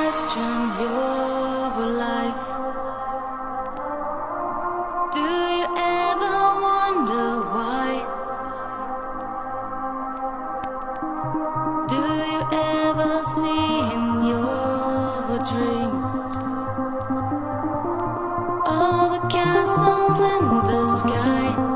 question your life? Do you ever wonder why? Do you ever see in your dreams all the castles in the sky?